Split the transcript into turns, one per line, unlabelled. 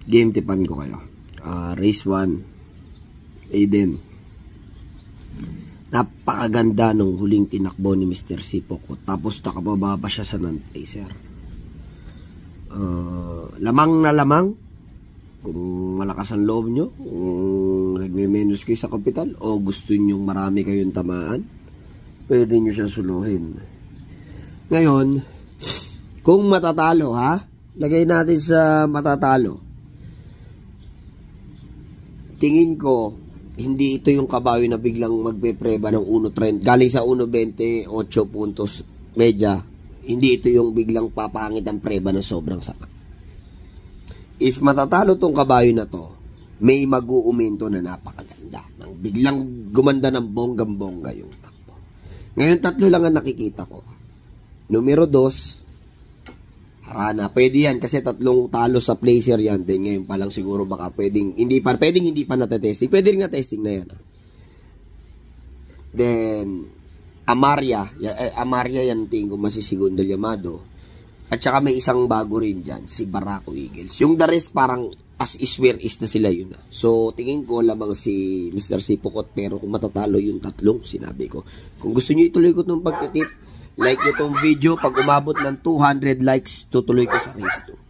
game tipan ko kayo. Race 1, Aiden. Napakaganda nung huling tinakbo ni Mr. Sipoko. Tapos nakababa pa siya sa non-pacer. Lamang na lamang. Kung malakas ang loob nyo, kung nagme-menus kayo sa kapital, o gusto nyo marami kayong tamaan, pwede nyo siya suluhin. Ngayon, kung matatalo, ha? Lagay natin sa matatalo. Tingin ko, hindi ito yung kabayo na biglang magpe-preba ng 1.30. Galing sa 1.28 puntos medya. Hindi ito yung biglang papangit ang preba ng sobrang sama. If matatalo tong kabayo na to, may mag-uuminto na napakaganda. Nang biglang gumanda ng bonggang-bongga yung takbo. Ngayon, 3 lang ang nakikita ko. Numero 2, Harana. Pwede yan kasi 3 talo sa placer yan. Then ngayon pa lang siguro baka pwedeng hindi pa natetesting. Pwede rin na-testing na yan. Then, Amaria yan tingin ko masisigundol Yamado. At saka may isang bago rin dyan, si Barako Eagles. Yung the rest parang as is where is na sila yun. So, tingin ko lamang si Mr. Sipokot, pero kung matatalo yung 3, sinabi ko. Kung gusto nyo ituloy ko itong pagkatip, like nyo itong video. Pag umabot ng 200 likes, tutuloy ko sa race 2.